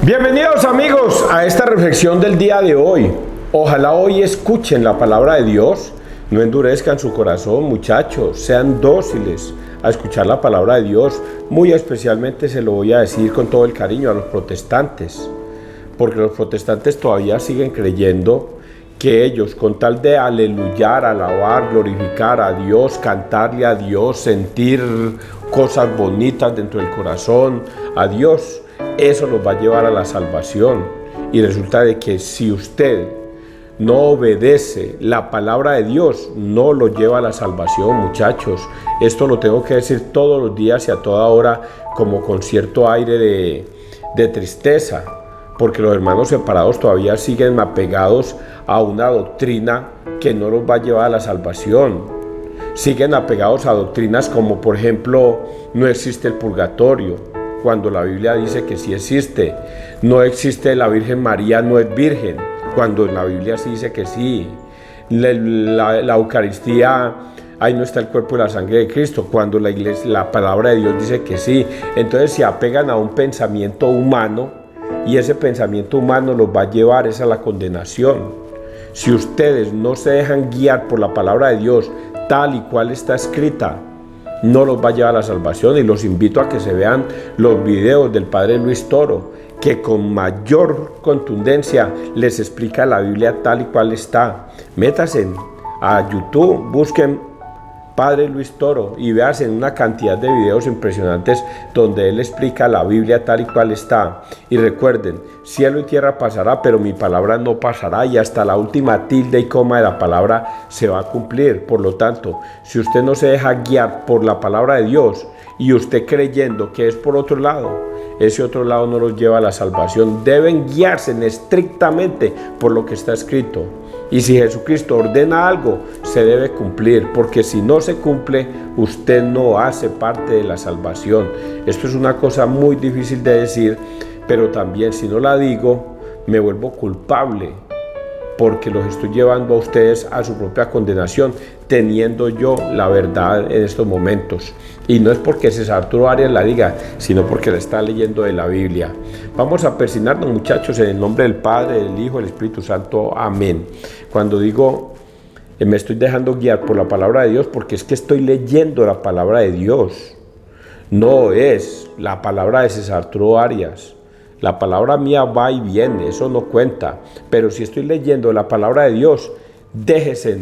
Bienvenidos amigos a esta reflexión del día de hoy. Ojalá hoy escuchen la palabra de Dios, no endurezcan su corazón, muchachos, sean dóciles a escuchar la palabra de Dios. Muy especialmente se lo voy a decir con todo el cariño a los protestantes, porque los protestantes todavía siguen creyendo que ellos, con tal de aleluyar, alabar, glorificar a Dios, cantarle a Dios, sentir cosas bonitas dentro del corazón a Dios, eso los va a llevar a la salvación. Y resulta de que si usted no obedece la palabra de Dios, no lo lleva a la salvación, muchachos. Esto lo tengo que decir todos los días y a toda hora, como con cierto aire de tristeza, porque los hermanos separados todavía siguen apegados a una doctrina que no los va a llevar a la salvación. Siguen apegados a doctrinas como, por ejemplo, no existe el purgatorio, cuando la Biblia dice que sí existe. No existe la Virgen María, no es virgen, cuando en la Biblia sí dice que sí. La Eucaristía, ahí no está el cuerpo y la sangre de Cristo, cuando la iglesia, la palabra de Dios dice que sí. Entonces se apegan a un pensamiento humano y ese pensamiento humano los va a llevar a la condenación. Si ustedes no se dejan guiar por la palabra de Dios tal y cual está escrita, no los va a llevar a la salvación. Y los invito a que se vean los videos del Padre Luis Toro, que con mayor contundencia les explica la Biblia tal y cual está. Métanse a YouTube, busquen Padre Luis Toro y véanse una cantidad de videos impresionantes donde él explica la Biblia tal y cual está. Y recuerden, cielo y tierra pasará, pero mi palabra no pasará, y hasta la última tilde y coma de la palabra se va a cumplir. Por lo tanto, si usted no se deja guiar por la palabra de Dios y usted creyendo que es por otro lado, ese otro lado no los lleva a la salvación. Deben guiarse estrictamente por lo que está escrito. Y si Jesucristo ordena algo, se debe cumplir, porque si no se cumple, usted no hace parte de la salvación. Esto es una cosa muy difícil de decir, pero también si no la digo, me vuelvo culpable, porque los estoy llevando a ustedes a su propia condenación, teniendo yo la verdad en estos momentos. Y no es porque César Arturo Arias la diga, sino porque la está leyendo de la Biblia. Vamos a persignarnos, muchachos, en el nombre del Padre, del Hijo, del Espíritu Santo. Amén. Cuando digo me estoy dejando guiar por la palabra de Dios, porque es que estoy leyendo la palabra de Dios. No es la palabra de César Arturo Arias. La palabra mía va y viene, eso no cuenta. Pero si estoy leyendo la palabra de Dios, déjese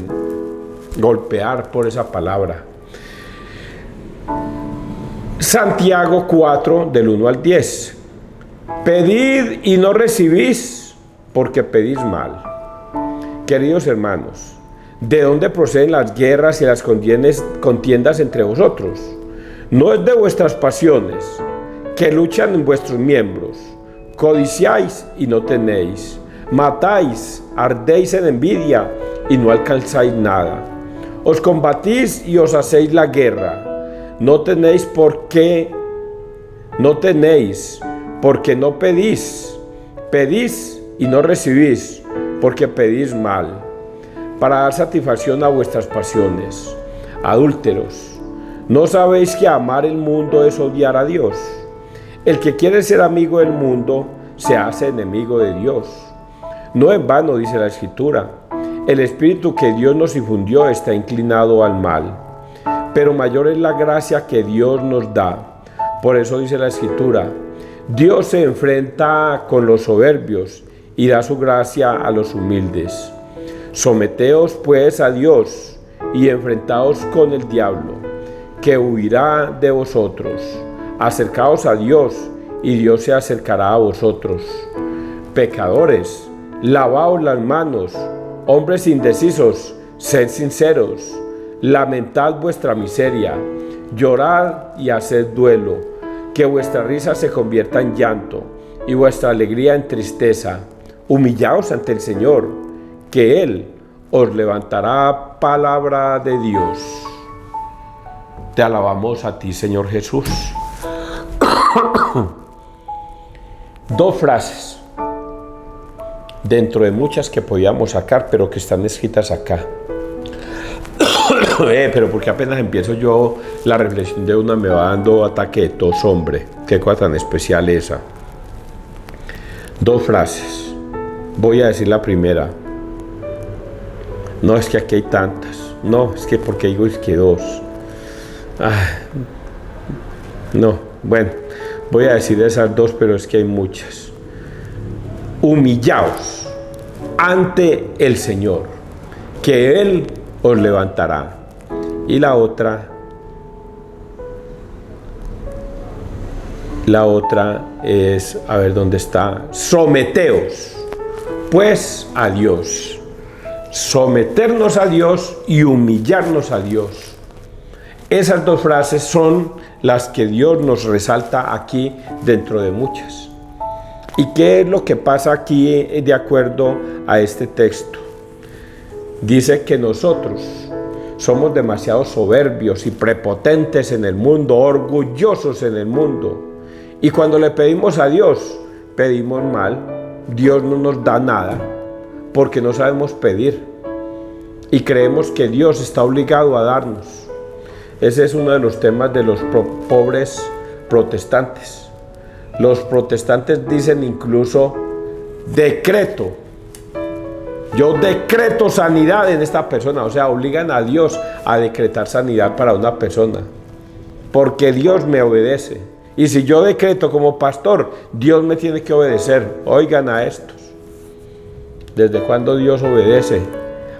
golpear por esa palabra. Santiago 4, del 1 al 10. Pedid y no recibís, porque pedís mal. Queridos hermanos, ¿de dónde proceden las guerras y las contiendas entre vosotros? ¿No es de vuestras pasiones, que luchan en vuestros miembros? Codiciáis y no tenéis, matáis, ardéis en envidia y no alcanzáis nada. Os combatís y os hacéis la guerra. No tenéis porque no pedís. Pedís y no recibís, porque pedís mal, para dar satisfacción a vuestras pasiones. Adúlteros, ¿no sabéis que amar el mundo es odiar a Dios? El que quiere ser amigo del mundo se hace enemigo de Dios. No en vano dice la Escritura: el espíritu que Dios nos infundió está inclinado al mal, pero mayor es la gracia que Dios nos da. Por eso dice la Escritura: Dios se enfrenta con los soberbios y da su gracia a los humildes. Someteos pues a Dios y enfrentaos con el diablo, que huirá de vosotros. Acercaos a Dios y Dios se acercará a vosotros. Pecadores, lavaos las manos. Hombres indecisos, sed sinceros. Lamentad vuestra miseria, llorad y haced duelo, que vuestra risa se convierta en llanto y vuestra alegría en tristeza. Humillaos ante el Señor, que Él os levantará. Palabra de Dios. Te alabamos a ti, Señor Jesús. Dos frases dentro de muchas que podíamos sacar, pero que están escritas acá. Pero porque apenas empiezo yo la reflexión de una me va dando ataque de tos, hombre. Qué cosa tan especial esa. Dos frases. Voy a decir la primera. No, es que aquí hay tantas. No, es que porque digo es que dos. No, bueno, voy a decir esas dos, pero es que hay muchas. Humillaos ante el Señor, que Él os levantará. Y la otra es, a ver dónde está, someteos pues a Dios. Someternos a Dios y humillarnos a Dios. Esas dos frases son las que Dios nos resalta aquí dentro de muchas. ¿Y qué es lo que pasa aquí de acuerdo a este texto? Dice que nosotros somos demasiado soberbios y prepotentes en el mundo, orgullosos en el mundo. Y cuando le pedimos a Dios, pedimos mal. Dios no nos da nada porque no sabemos pedir. Y creemos que Dios está obligado a darnos. Ese es uno de los temas de los pobres protestantes. Los protestantes dicen incluso decreto. Yo decreto sanidad en esta persona. O sea, obligan a Dios a decretar sanidad para una persona. Porque Dios me obedece. Y si yo decreto como pastor, Dios me tiene que obedecer. Oigan a estos. ¿Desde cuándo Dios obedece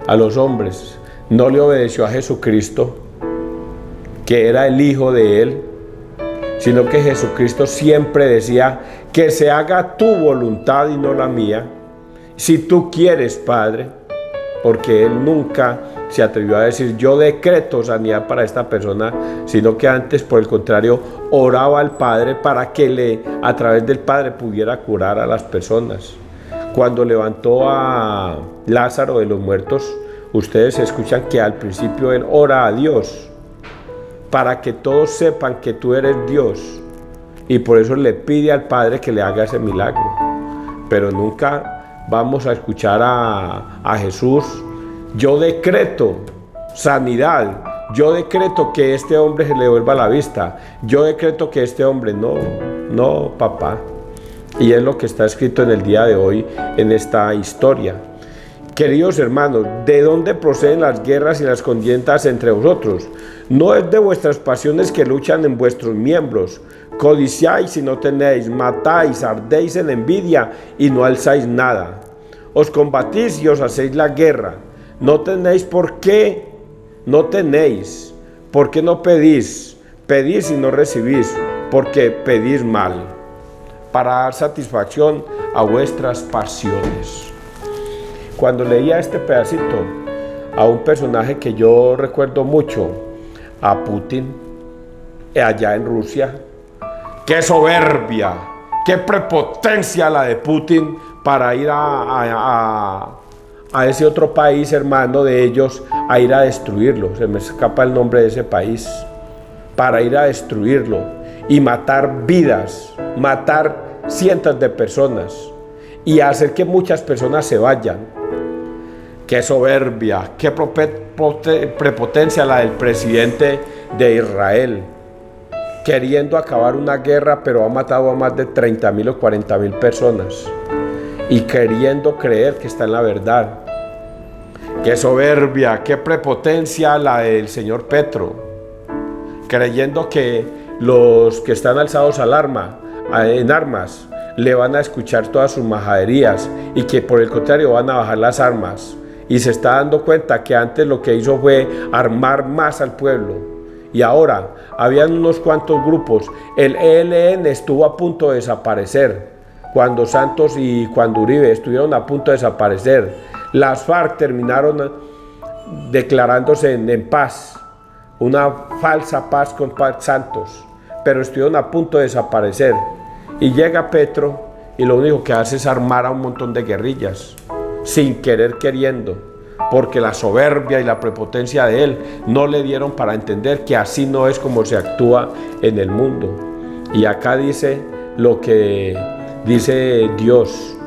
a los hombres? No le obedeció a Jesucristo, que era el Hijo de Él, sino que Jesucristo siempre decía que se haga tu voluntad y no la mía. Si tú quieres, Padre, porque Él nunca se atrevió a decir yo decreto sanidad para esta persona, sino que antes, por el contrario, oraba al Padre para que a través del Padre pudiera curar a las personas. Cuando levantó a Lázaro de los muertos, ustedes escuchan que al principio Él ora a Dios para que todos sepan que tú eres Dios, y por eso le pide al Padre que le haga ese milagro. Pero nunca vamos a escuchar a Jesús: yo decreto sanidad, yo decreto que este hombre se le vuelva la vista, yo decreto que este hombre... No, papá. Y es lo que está escrito en el día de hoy en esta historia. Queridos hermanos, ¿de dónde proceden las guerras y las contiendas entre vosotros? No es de vuestras pasiones que luchan en vuestros miembros. Codiciáis y no tenéis, matáis, ardéis en envidia y no alzáis nada. Os combatís y os hacéis la guerra. No tenéis por qué, no tenéis. ¿Por qué no pedís? Pedís y no recibís, porque pedís mal, para dar satisfacción a vuestras pasiones. Cuando leía este pedacito, a un personaje que yo recuerdo mucho, a Putin, allá en Rusia, qué soberbia, qué prepotencia la de Putin para ir a ese otro país hermano de ellos, a ir a destruirlo. Se me escapa el nombre de ese país. Para ir a destruirlo y matar vidas, matar cientos de personas y hacer que muchas personas se vayan. Qué soberbia, qué prepotencia la del presidente de Israel, queriendo acabar una guerra, pero ha matado a más de 30,000 o 40,000 personas y queriendo creer que está en la verdad. Qué soberbia, qué prepotencia la del señor Petro, creyendo que los que están alzados en armas le van a escuchar todas sus majaderías y que por el contrario van a bajar las armas. Y se está dando cuenta que antes lo que hizo fue armar más al pueblo. Y ahora habían unos cuantos grupos. El ELN estuvo a punto de desaparecer cuando Santos y cuando Uribe estuvieron a punto de desaparecer. Las FARC terminaron declarándose en paz, una falsa paz con Santos, pero estuvieron a punto de desaparecer. Y llega Petro y lo único que hace es armar a un montón de guerrillas, sin querer queriendo, porque la soberbia y la prepotencia de él no le dieron para entender que así no es como se actúa en el mundo. Y acá dice lo que dice Dios: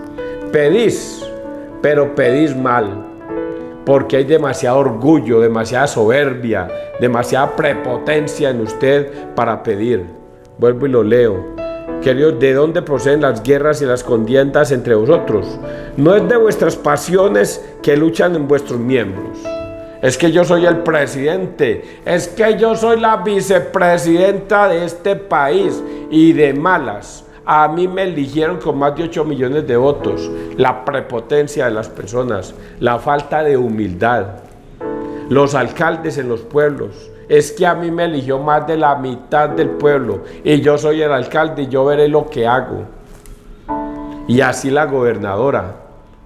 pedís, pero pedís mal, porque hay demasiado orgullo, demasiada soberbia, demasiada prepotencia en usted para pedir. Vuelvo y lo leo. Queridos, ¿de dónde proceden las guerras y las contiendas entre vosotros? No es de vuestras pasiones que luchan en vuestros miembros. Es que yo soy el presidente, es que yo soy la vicepresidenta de este país y de malas. A mí me eligieron con más de 8 millones de votos. La prepotencia de las personas, la falta de humildad. Los alcaldes en los pueblos. Es que a mí me eligió más de la mitad del pueblo y yo soy el alcalde y yo veré lo que hago. Y así la gobernadora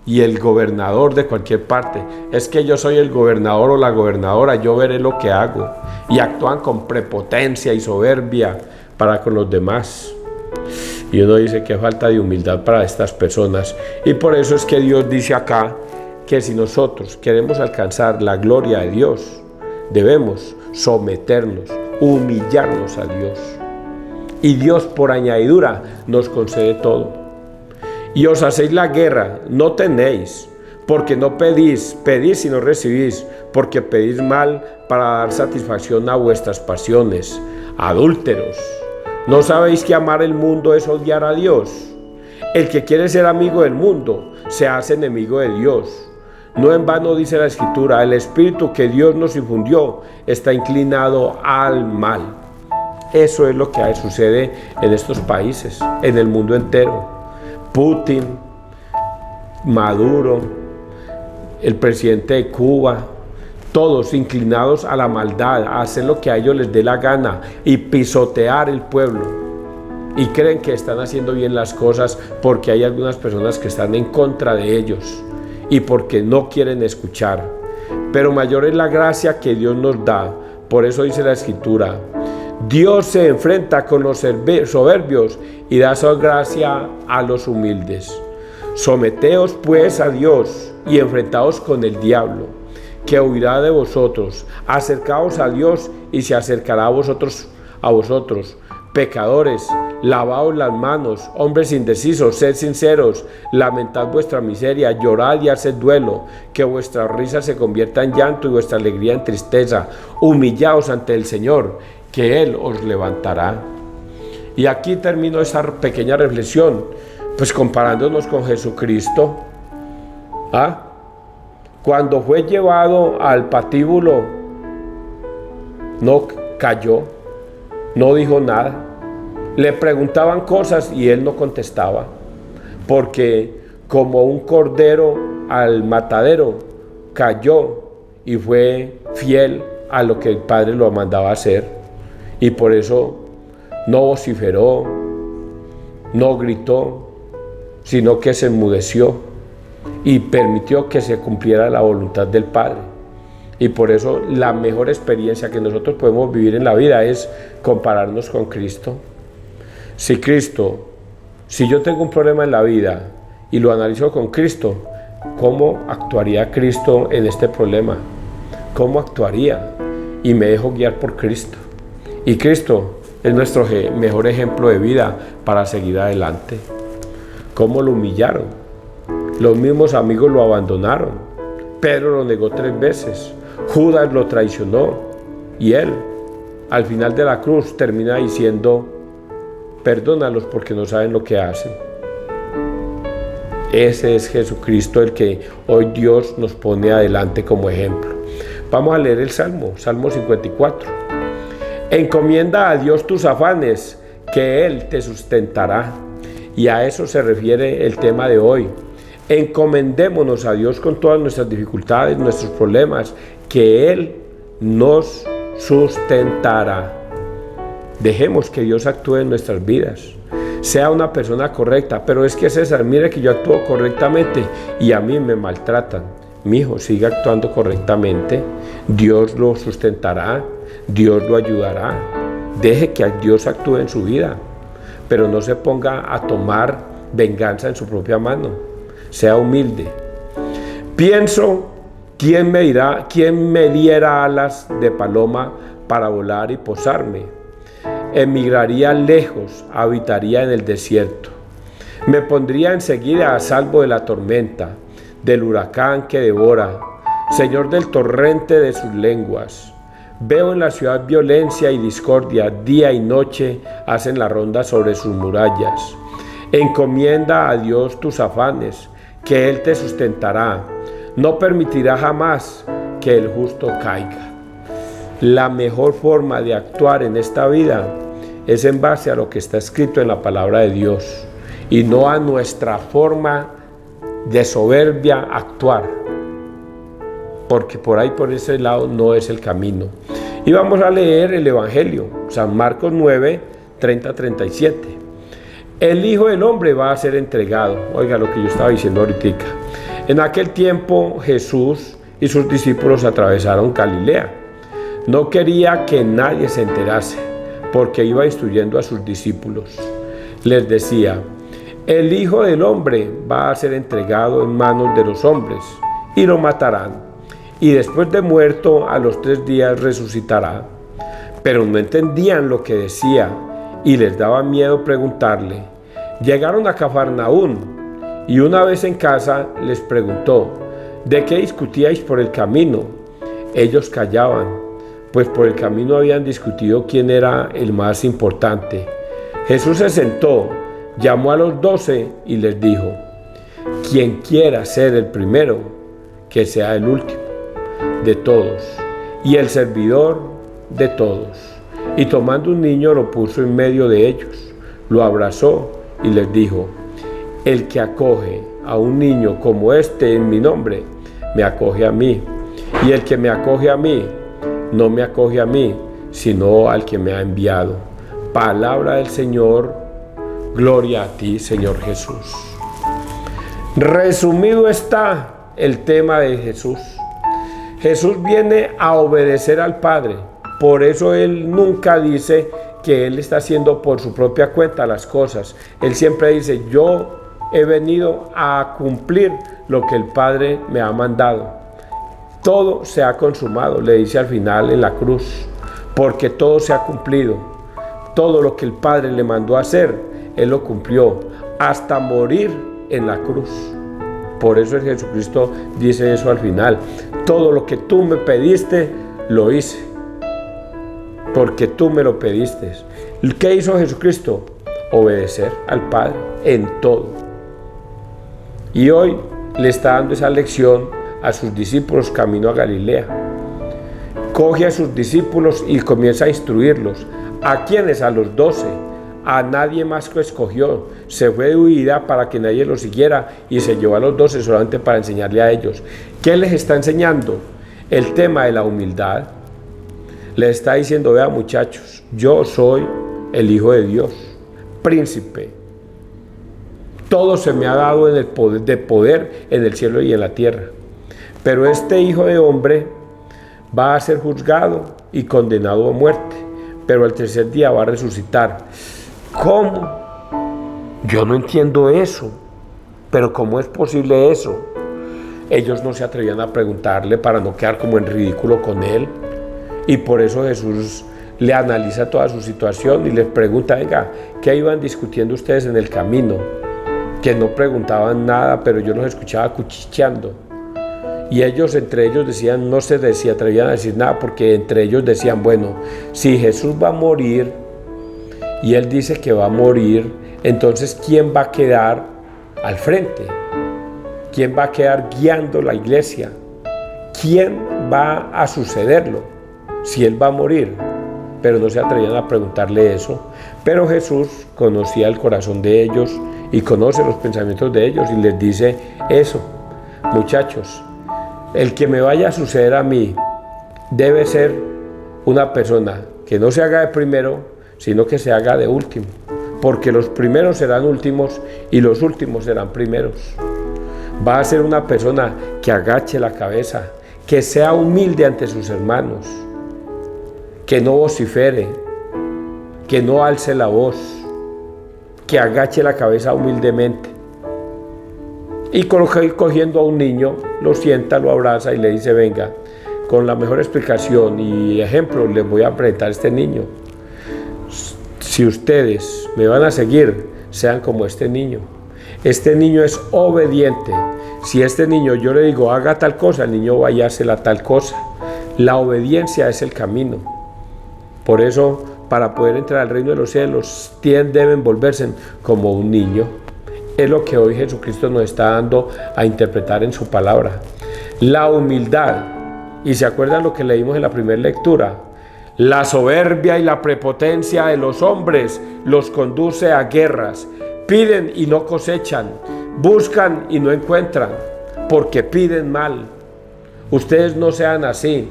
y el gobernador de cualquier parte. Es que yo soy el gobernador o la gobernadora, yo veré lo que hago. Y actúan con prepotencia y soberbia para con los demás. Y uno dice que falta de humildad para estas personas. Y por eso es que Dios dice acá que si nosotros queremos alcanzar la gloria de Dios, debemos someternos, humillarnos a Dios. Y Dios por añadidura nos concede todo. Y os hacéis la guerra, no tenéis, porque no pedís, pedís y no recibís, porque pedís mal para dar satisfacción a vuestras pasiones. Adúlteros, ¿no sabéis que amar el mundo es odiar a Dios? El que quiere ser amigo del mundo se hace enemigo de Dios. No en vano dice la Escritura, el espíritu que Dios nos infundió está inclinado al mal. Eso es lo que sucede en estos países, en el mundo entero. Putin, Maduro, el presidente de Cuba, todos inclinados a la maldad, a hacer lo que a ellos les dé la gana y pisotear el pueblo. Y creen que están haciendo bien las cosas porque hay algunas personas que están en contra de ellos y porque no quieren escuchar. Pero mayor es la gracia que Dios nos da. Por eso dice la Escritura, Dios se enfrenta con los soberbios y da su gracia a los humildes. Someteos pues a Dios y enfrentaos con el diablo, que huirá de vosotros. Acercaos a Dios y se acercará a vosotros. Pecadores, lavaos las manos, hombres indecisos, sed sinceros, lamentad vuestra miseria, llorad y haced duelo, que vuestra risa se convierta en llanto y vuestra alegría en tristeza. Humillaos ante el Señor, que Él os levantará. Y aquí termino esta pequeña reflexión, pues comparándonos con Jesucristo. Cuando fue llevado al patíbulo, no cayó, no dijo nada. Le preguntaban cosas y Él no contestaba, porque como un cordero al matadero, cayó y fue fiel a lo que el Padre lo mandaba hacer. Y por eso no vociferó, no gritó, sino que se enmudeció y permitió que se cumpliera la voluntad del Padre. Y por eso la mejor experiencia que nosotros podemos vivir en la vida es compararnos con Cristo. Si yo tengo un problema en la vida y lo analizo con Cristo, ¿cómo actuaría Cristo en este problema? ¿Cómo actuaría? Y me dejo guiar por Cristo. Y Cristo es nuestro mejor ejemplo de vida para seguir adelante. ¿Cómo lo humillaron? Los mismos amigos lo abandonaron. Pedro lo negó 3 veces. Judas lo traicionó. Y él, al final de la cruz, termina diciendo: perdónalos porque no saben lo que hacen. Ese es Jesucristo, el que hoy Dios nos pone adelante como ejemplo. Vamos a leer el Salmo 54. Encomienda a Dios tus afanes, que Él te sustentará. Y a eso se refiere el tema de hoy. Encomendémonos a Dios con todas nuestras dificultades, nuestros problemas, que Él nos sustentará. Dejemos que Dios actúe en nuestras vidas. Sea una persona correcta. Pero es que César, mire que yo actúo correctamente y a mí me maltratan. Mi hijo, siga actuando correctamente. Dios lo sustentará. Dios lo ayudará. Deje que Dios actúe en su vida. Pero no se ponga a tomar venganza en su propia mano. Sea humilde. Pienso, ¿quién me diera alas de paloma para volar y posarme? Emigraría lejos, habitaría en el desierto. Me pondría enseguida a salvo de la tormenta, del huracán que devora, Señor del torrente de sus lenguas. Veo en la ciudad violencia y discordia, día y noche hacen la ronda sobre sus murallas. Encomienda a Dios tus afanes, que Él te sustentará. No permitirá jamás que el justo caiga. La mejor forma de actuar en esta vida es en base a lo que está escrito en la palabra de Dios y no a nuestra forma de soberbia actuar, porque por ahí, por ese lado, no es el camino. Y vamos a leer el Evangelio, San Marcos 9, 30-37. El Hijo del Hombre va a ser entregado. Oiga lo que yo estaba diciendo ahorita. En aquel tiempo Jesús y sus discípulos atravesaron Galilea. No quería que nadie se enterase, porque iba instruyendo a sus discípulos. Les decía: el Hijo del Hombre va a ser entregado en manos de los hombres, y lo matarán, y después de muerto a los 3 días resucitará. Pero no entendían lo que decía, y les daba miedo preguntarle. Llegaron a Cafarnaún, y una vez en casa les preguntó: ¿de qué discutíais por el camino? Ellos callaban, pues por el camino habían discutido quién era el más importante. Jesús se sentó, llamó a los 12 y les dijo: quien quiera ser el primero, que sea el último de todos y el servidor de todos. Y tomando un niño lo puso en medio de ellos, lo abrazó y les dijo: el que acoge a un niño como este en mi nombre, me acoge a mí, y el que me acoge a mí, no me acoge a mí, sino al que me ha enviado. Palabra del Señor, gloria a ti, Señor Jesús. Resumido está el tema de Jesús. Jesús viene a obedecer al Padre, por eso Él nunca dice que Él está haciendo por su propia cuenta las cosas. Él siempre dice: yo he venido a cumplir lo que el Padre me ha mandado. Todo se ha consumado, le dice al final en la cruz, porque todo se ha cumplido. Todo lo que el Padre le mandó a hacer, Él lo cumplió, hasta morir en la cruz. Por eso Jesucristo dice eso al final: todo lo que tú me pediste, lo hice, porque tú me lo pediste. ¿Qué hizo Jesucristo? Obedecer al Padre en todo. Y hoy le está dando esa lección a sus discípulos camino a Galilea. Coge a sus discípulos y comienza a instruirlos. ¿A quiénes? A los 12. A nadie más que escogió. Se fue de huida para que nadie lo siguiera y se llevó a los 12 solamente para enseñarle a ellos. ¿Qué les está enseñando? El tema de la humildad. Les está diciendo: vea, muchachos, yo soy el Hijo de Dios, príncipe. Todo se me ha dado en el poder en el cielo y en la tierra. Pero este Hijo de Hombre va a ser juzgado y condenado a muerte, pero al 3er día va a resucitar. ¿Cómo? Yo no entiendo eso. Pero ¿cómo es posible eso? Ellos no se atrevían a preguntarle para no quedar como en ridículo con Él. Y por eso Jesús le analiza toda su situación y les pregunta: venga, ¿qué iban discutiendo ustedes en el camino? Que no preguntaban nada, pero yo los escuchaba cuchicheando. Y ellos entre ellos decían, no se atrevían a decir nada, porque entre ellos decían: bueno, si Jesús va a morir y Él dice que va a morir, entonces ¿quién va a quedar al frente? ¿Quién va a quedar guiando la iglesia? ¿Quién va a sucederlo si Él va a morir? Pero no se atrevían a preguntarle eso. Pero Jesús conocía el corazón de ellos y conoce los pensamientos de ellos y les dice eso: muchachos, el que me vaya a suceder a mí debe ser una persona que no se haga de primero, sino que se haga de último, porque los primeros serán últimos y los últimos serán primeros. Va a ser una persona que agache la cabeza, que sea humilde ante sus hermanos, que no vocifere, que no alce la voz, que agache la cabeza humildemente. Y cogiendo a un niño, lo sienta, lo abraza y le dice: venga, con la mejor explicación y ejemplo les voy a presentar a este niño. Si ustedes me van a seguir, sean como este niño. Este niño es obediente. Si este niño yo le digo haga tal cosa, el niño va y hace la tal cosa. La obediencia es el camino. Por eso, para poder entrar al reino de los cielos, deben volverse como un niño. Es lo que hoy Jesucristo nos está dando a interpretar en su palabra. La humildad. Y se acuerdan lo que leímos en la primera lectura. La soberbia y la prepotencia de los hombres los conduce a guerras. Piden y no cosechan. Buscan y no encuentran, porque piden mal. Ustedes no sean así.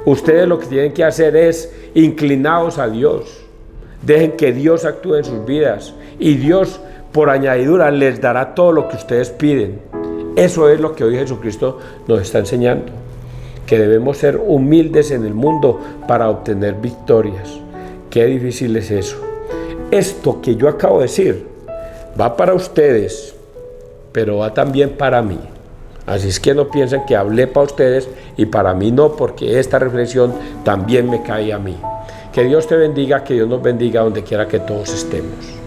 Ustedes lo que tienen que hacer es inclinados a Dios. Dejen que Dios actúe en sus vidas. Y Dios, por añadidura, les dará todo lo que ustedes piden. Eso es lo que hoy Jesucristo nos está enseñando. Que debemos ser humildes en el mundo para obtener victorias. Qué difícil es eso. Esto que yo acabo de decir va para ustedes, pero va también para mí. Así es que no piensen que hablé para ustedes y para mí no, porque esta reflexión también me cae a mí. Que Dios te bendiga, que Dios nos bendiga donde quiera que todos estemos.